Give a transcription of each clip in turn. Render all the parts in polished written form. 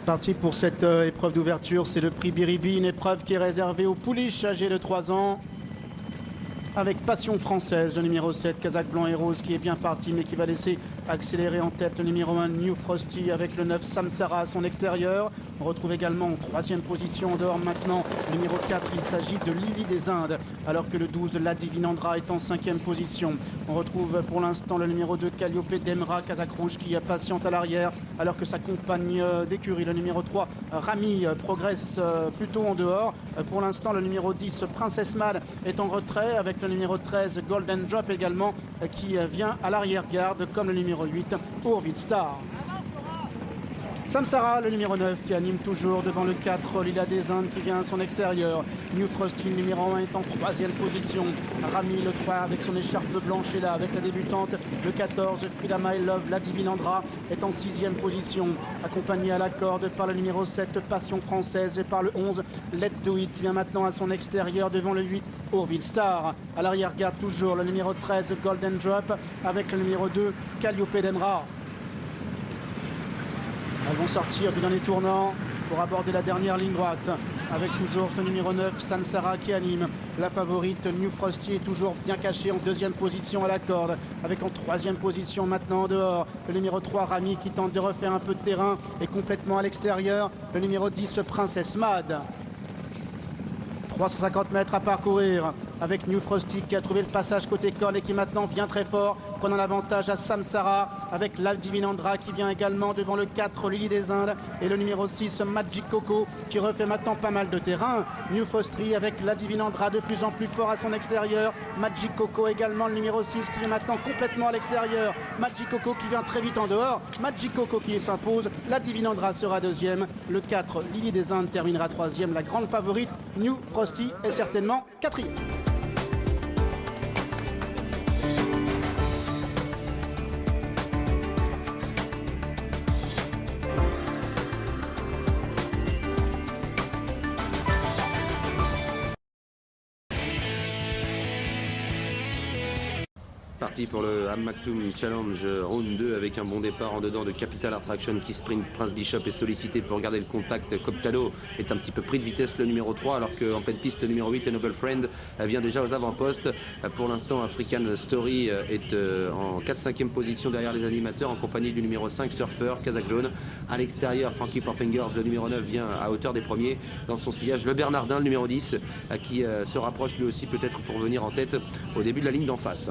Parti pour cette épreuve d'ouverture, c'est le prix Biribi, une épreuve qui est réservée aux pouliches âgées de 3 ans. Avec Passion Française, le numéro 7, Kazakh Blanc et Rose, qui est bien parti, mais qui va laisser accélérer en tête le numéro 1, New Frosty, avec le 9, Samsara à son extérieur. On retrouve également en 3e position, en dehors maintenant, le numéro 4, il s'agit de Lily des Indes, alors que le 12, La Divinandra, est en 5e position. On retrouve pour l'instant le numéro 2, Calliope d'Emra, Kazakh Rouge, qui patiente à l'arrière, alors que sa compagne d'écurie, le numéro 3, Rami, progresse plutôt en dehors. Pour l'instant, le numéro 10, Princess Mad, est en retrait, avec le numéro 13, Golden Drop également, qui vient à l'arrière-garde, comme le numéro 8, Orville Star. Samsara, le numéro 9, qui anime toujours devant le 4, Lila des Indes, qui vient à son extérieur. New Frosty, le numéro 1, est en 3e position. Rami, le 3, avec son écharpe blanche, est là, avec la débutante. Le 14, Frida My Love, La Divinandra, est en 6e position, accompagné à la corde par le numéro 7, Passion Française, et par le 11, Let's Do It, qui vient maintenant à son extérieur devant le 8, Orville Star. À l'arrière-garde, toujours le numéro 13, Golden Drop, avec le numéro 2, Calliope d'Emra. Elles vont sortir du dernier tournant pour aborder la dernière ligne droite, avec toujours ce numéro 9, Samsara, qui anime. La favorite, New Frosty, est toujours bien cachée en 2e position à la corde, avec en 3e position maintenant en dehors, le numéro 3, Rami, qui tente de refaire un peu de terrain, et complètement à l'extérieur, le numéro 10, Princess Mad. 350 mètres à parcourir, avec New Frosty, qui a trouvé le passage côté corde et qui maintenant vient très fort, prenant l'avantage à Samsara, avec La Divinandra, qui vient également devant le 4, Lily des Indes, et le numéro 6, Magic Coco, qui refait maintenant pas mal de terrain. New Frosty avec La Divinandra de plus en plus fort à son extérieur. Magic Coco également, le numéro 6, qui est maintenant complètement à l'extérieur. Magic Coco qui vient très vite en dehors. Magic Coco qui s'impose. La Divinandra sera 2e. Le 4, Lily des Indes, terminera 3e. La grande favorite, New Frosty, est certainement 4e. Parti pour le Am Maktoum Challenge Round 2 avec un bon départ en dedans de Capital Attraction qui sprint. Prince Bishop est sollicité pour garder le contact. Coptado est un petit peu pris de vitesse, le numéro 3, alors qu'en pleine piste le numéro 8 et Noble Friend vient déjà aux avant-postes. Pour l'instant, African Story est en 4-5e position derrière les animateurs en compagnie du numéro 5 Surfer, Kazakh Jaune. À l'extérieur, Frankie Four Fingers, le numéro 9, vient à hauteur des premiers dans son sillage. Le Bernardin, le numéro 10, qui se rapproche lui aussi peut-être pour venir en tête au début de la ligne d'en face.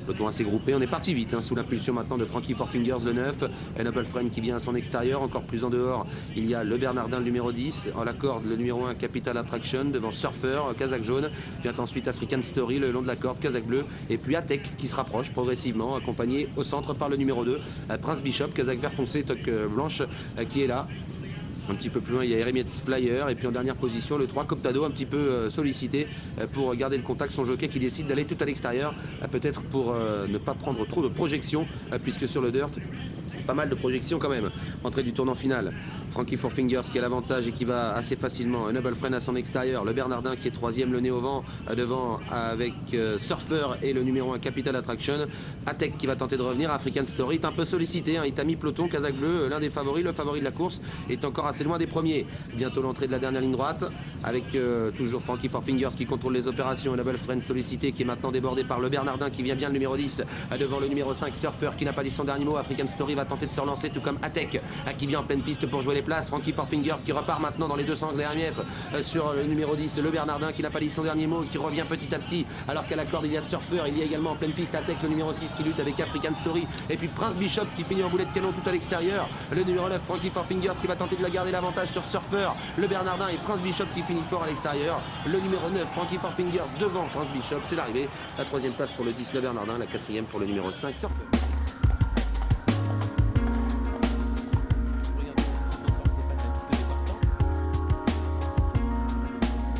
Peloton assez groupé, on est parti vite sous l'impulsion maintenant de Frankie Four Fingers, le 9, et Noble Friend qui vient à son extérieur. Encore plus en dehors, il y a le Bernardin, le numéro 10, en la corde le numéro 1 Capital Attraction, devant Surfer, Kazakh Jaune, vient ensuite African Story le long de la corde, Kazakh Bleu, et puis Atek qui se rapproche progressivement, accompagné au centre par le numéro 2, Prince Bishop, Kazakh Vert foncé, Toque Blanche qui est là. Un petit peu plus loin, il y a Eremietz Flyer. Et puis en dernière position, le 3, Coptado, un petit peu sollicité pour garder le contact. Son jockey qui décide d'aller tout à l'extérieur, peut-être pour ne pas prendre trop de projections, puisque sur le dirt, pas mal de projections quand même. Entrée du tournant final. Frankie Four Fingers qui a l'avantage et qui va assez facilement. Noble Friend à son extérieur. Le Bernardin qui est 3e, le nez au vent devant avec Surfer et le numéro 1 Capital Attraction. Atek qui va tenter de revenir. African Story est un peu sollicité. Il t'a mis peloton. Kazakh Bleu, l'un des favoris, le favori de la course, est encore assez loin des premiers. Bientôt l'entrée de la dernière ligne droite avec toujours Frankie Four Fingers qui contrôle les opérations. Noble Friend sollicité qui est maintenant débordé par le Bernardin qui vient bien, le numéro 10 devant le numéro 5 Surfer qui n'a pas dit son dernier mot. African Story va tenter de se relancer, tout comme Atek qui vient en pleine piste pour jouer les places. Frankie Four Fingers qui repart maintenant dans les 200 derniers mètres sur le numéro 10, le Bernardin qui n'a pas dit son dernier mot et qui revient petit à petit, alors qu'à la corde il y a Surfer, il y a également en pleine piste Atek, le numéro 6 qui lutte avec African Story, et puis Prince Bishop qui finit en boulet de canon tout à l'extérieur. Le numéro 9 Frankie Four Fingers qui va tenter de la garder l'avantage sur Surfer, le Bernardin et Prince Bishop qui finit fort à l'extérieur. Le numéro 9 Frankie Four Fingers devant Prince Bishop, c'est l'arrivée. La 3e place pour le 10, le Bernardin, la 4e pour le numéro 5 Surfer.